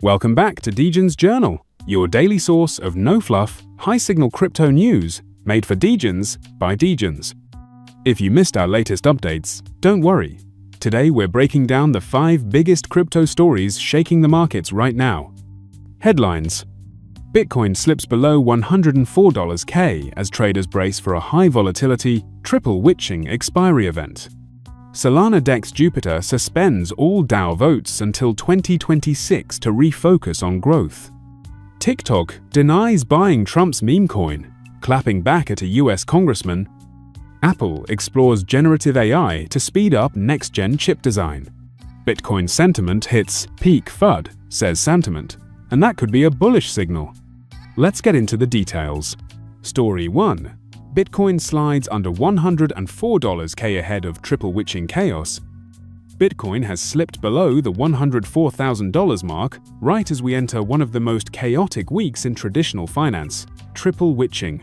Welcome back to Degens Journal, your daily source of no-fluff, high-signal crypto news made for Degens by Degens. If you missed our latest updates, don't worry. Today we're breaking down the 5 biggest crypto stories shaking the markets right now. Headlines: Bitcoin slips below $104K as traders brace for a high-volatility, triple-witching expiry event. Solana DEX Jupiter suspends all DAO votes until 2026 to refocus on growth. TikTok denies buying Trump's meme coin, clapping back at a US congressman. Apple explores generative AI to speed up next-gen chip design. Bitcoin sentiment hits peak FUD, says Sentiment, and that could be a bullish signal. Let's get into the details. Story 1. Bitcoin slides under $104K ahead of triple witching chaos. Bitcoin has slipped below the $104,000 mark right as we enter one of the most chaotic weeks in traditional finance, triple witching.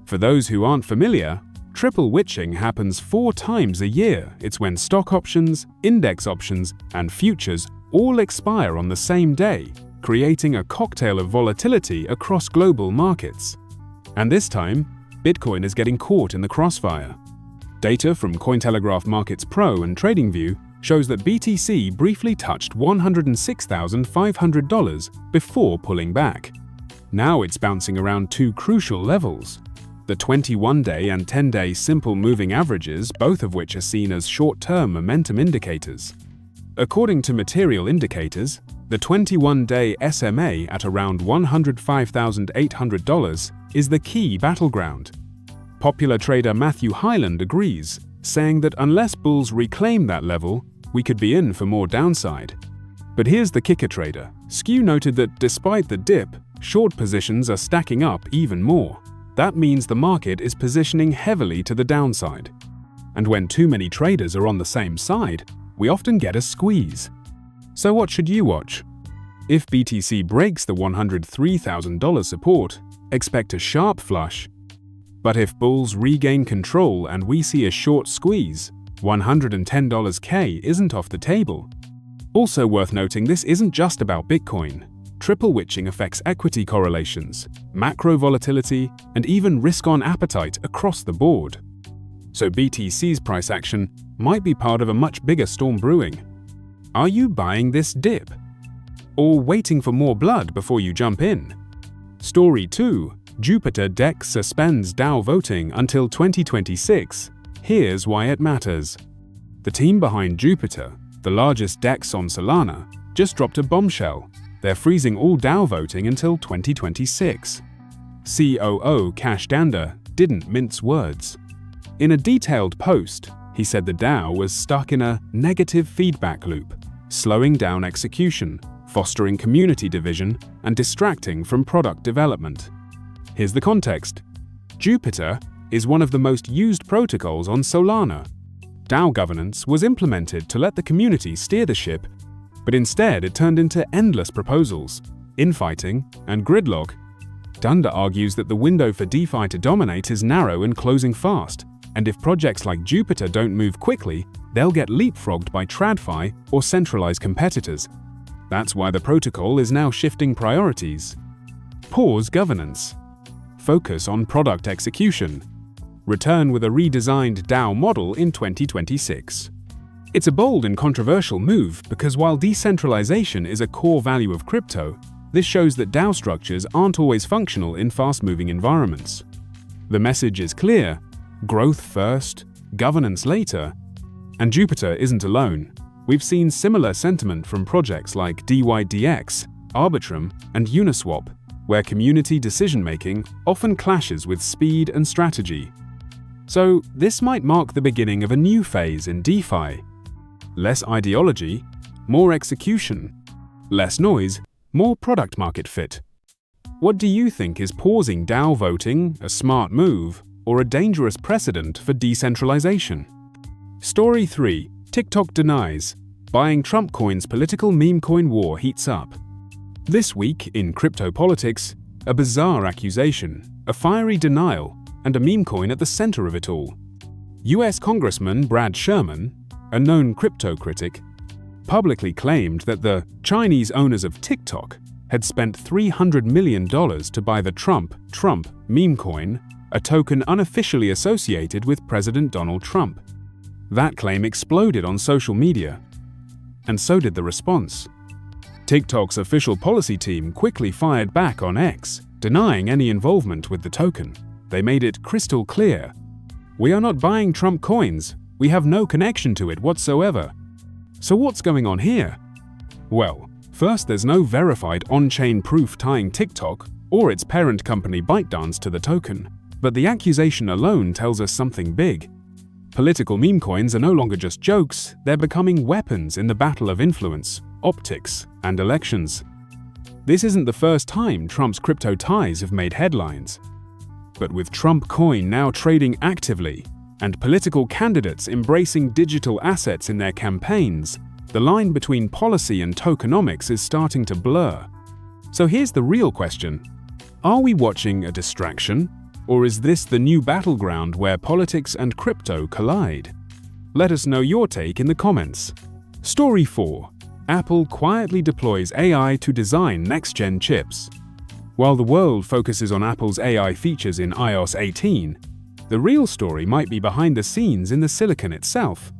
For those who aren't familiar, triple witching happens 4 times a year. It's when stock options, index options, and futures all expire on the same day, creating a cocktail of volatility across global markets. And this time, Bitcoin is getting caught in the crossfire. Data from Cointelegraph Markets Pro and TradingView shows that BTC briefly touched $106,500 before pulling back. Now it's bouncing around 2 crucial levels: the 21-day and 10-day simple moving averages, both of which are seen as short-term momentum indicators. According to Material Indicators, the 21-day SMA at around $105,800 is the key battleground. Popular trader Matthew Hyland agrees, saying that unless bulls reclaim that level, we could be in for more downside. But here's the kicker, trader. Skew noted that despite the dip, short positions are stacking up even more. That means the market is positioning heavily to the downside. And when too many traders are on the same side, we often get a squeeze. So what should you watch? If BTC breaks the $103,000 support, expect a sharp flush. But if bulls regain control and we see a short squeeze, $110K isn't off the table. Also worth noting, this isn't just about Bitcoin. Triple witching affects equity correlations, macro volatility, and even risk-on appetite across the board. So BTC's price action might be part of a much bigger storm brewing. Are you buying this dip? Or waiting for more blood before you jump in? Story 2. Jupiter DEX suspends DAO voting until 2026. Here's why it matters. The team behind Jupiter, the largest DEX on Solana, just dropped a bombshell. They're freezing all DAO voting until 2026. COO Cash Dander didn't mince words. In a detailed post, he said the DAO was stuck in a negative feedback loop, slowing down execution, fostering community division, and distracting from product development. Here's the context. Jupiter is one of the most used protocols on Solana. DAO governance was implemented to let the community steer the ship, but instead it turned into endless proposals, infighting, and gridlock. Dunder argues that the window for DeFi to dominate is narrow and closing fast, and if projects like Jupiter don't move quickly, they'll get leapfrogged by TradFi or centralized competitors. That's why the protocol is now shifting priorities. Pause governance. Focus on product execution. Return with a redesigned DAO model in 2026. It's a bold and controversial move because while decentralization is a core value of crypto, this shows that DAO structures aren't always functional in fast-moving environments. The message is clear: growth first, governance later. And Jupiter isn't alone. We've seen similar sentiment from projects like DYDX, Arbitrum, and Uniswap, where community decision-making often clashes with speed and strategy. So this might mark the beginning of a new phase in DeFi. Less ideology, more execution. Less noise, more product-market fit. What do you think? Is pausing DAO voting a smart move or a dangerous precedent for decentralization? Story 3. TikTok denies. Buying Trump coin's political meme coin war heats up. This week in crypto politics, a bizarre accusation, a fiery denial, and a meme coin at the center of it all. US Congressman Brad Sherman, a known crypto critic, publicly claimed that the Chinese owners of TikTok had spent $300 million to buy the Trump meme coin, a token unofficially associated with President Donald Trump. That claim exploded on social media, and so did the response. TikTok's official policy team quickly fired back on X, denying any involvement with the token. They made it crystal clear: "We are not buying Trump coins. We have no connection to it whatsoever." So what's going on here? Well, first, there's no verified on-chain proof tying TikTok or its parent company ByteDance to the token. But the accusation alone tells us something big. Political meme coins are no longer just jokes, they're becoming weapons in the battle of influence, optics, and elections. This isn't the first time Trump's crypto ties have made headlines. But with Trump coin now trading actively, and political candidates embracing digital assets in their campaigns, the line between policy and tokenomics is starting to blur. So here's the real question: are we watching a distraction? Or is this the new battleground where politics and crypto collide? Let us know your take in the comments. Story 4. Apple quietly deploys AI to design next-gen chips. While the world focuses on Apple's AI features in iOS 18, the real story might be behind the scenes in the silicon itself.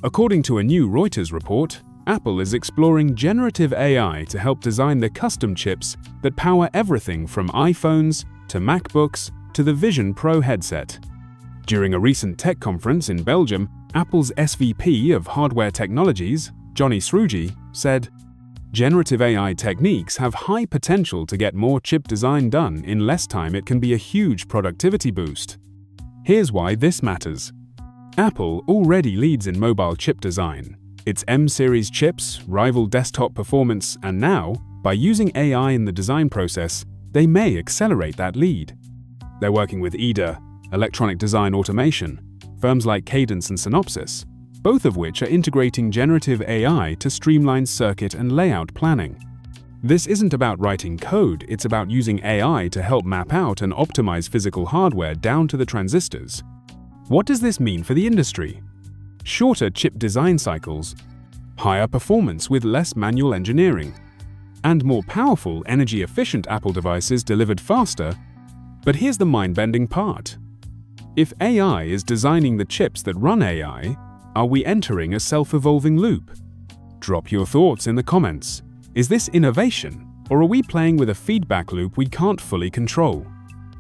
According to a new Reuters report, Apple is exploring generative AI to help design the custom chips that power everything from iPhones to MacBooks to the Vision Pro headset. During a recent tech conference in Belgium, Apple's SVP of Hardware Technologies, Johnny Srouji, said, "Generative AI techniques have high potential to get more chip design done in less time. It can be a huge productivity boost." Here's why this matters. Apple already leads in mobile chip design. Its M-series chips rival desktop performance, and now, by using AI in the design process, they may accelerate that lead. They're working with EDA, Electronic Design Automation, firms like Cadence and Synopsys, both of which are integrating generative AI to streamline circuit and layout planning. This isn't about writing code, it's about using AI to help map out and optimize physical hardware down to the transistors. What does this mean for the industry? Shorter chip design cycles, higher performance with less manual engineering, and more powerful, energy-efficient Apple devices delivered faster. But here's the mind-bending part. If AI is designing the chips that run AI, are we entering a self-evolving loop? Drop your thoughts in the comments. Is this innovation, or are we playing with a feedback loop we can't fully control?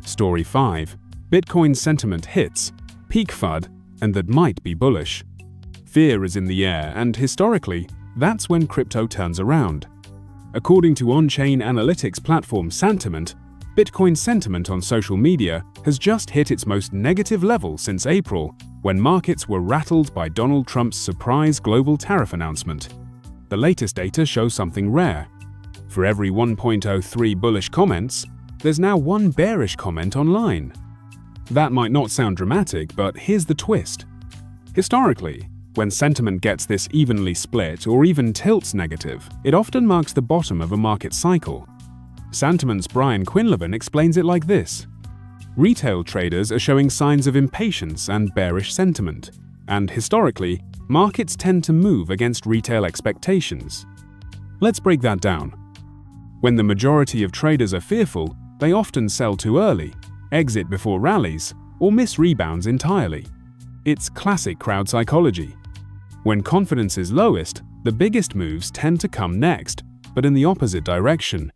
Story 5. Bitcoin sentiment hits peak FUD, and that might be bullish. Fear is in the air, and historically, that's when crypto turns around. According to on-chain analytics platform Santiment, Bitcoin sentiment on social media has just hit its most negative level since April, when markets were rattled by Donald Trump's surprise global tariff announcement. The latest data shows something rare. For every 1.03 bullish comments, there's now one bearish comment online. That might not sound dramatic, but here's the twist. Historically, when sentiment gets this evenly split or even tilts negative, it often marks the bottom of a market cycle. Santiment's Brian Quinlivan explains it like this: retail traders are showing signs of impatience and bearish sentiment, and historically, markets tend to move against retail expectations. Let's break that down. When the majority of traders are fearful, they often sell too early, exit before rallies, or miss rebounds entirely. It's classic crowd psychology. When confidence is lowest, the biggest moves tend to come next, but in the opposite direction.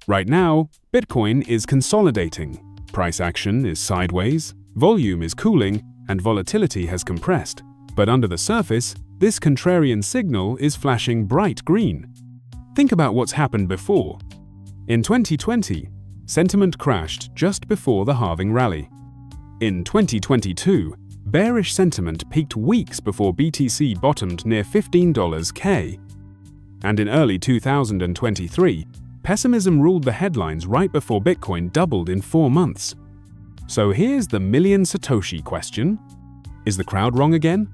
Right now, Bitcoin is consolidating. Price action is sideways, volume is cooling, and volatility has compressed. But under the surface, this contrarian signal is flashing bright green. Think about what's happened before. In 2020, sentiment crashed just before the halving rally. In 2022, bearish sentiment peaked weeks before BTC bottomed near $15K. And in early 2023, pessimism ruled the headlines right before Bitcoin doubled in 4 months. So here's the million Satoshi question. Is the crowd wrong again?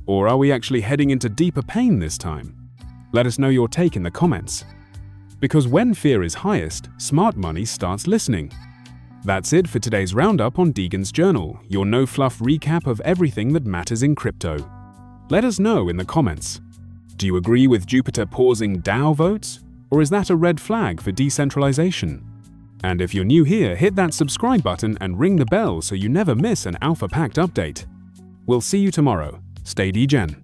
Or are we actually heading into deeper pain this time? Let us know your take in the comments. Because when fear is highest, smart money starts listening. That's it for today's roundup on Degens Journal, your no-fluff recap of everything that matters in crypto. Let us know in the comments. Do you agree with Jupiter pausing DAO votes? Or is that a red flag for decentralization? And if you're new here, hit that subscribe button and ring the bell so you never miss an Alpha Pact update. We'll see you tomorrow. Stay degen.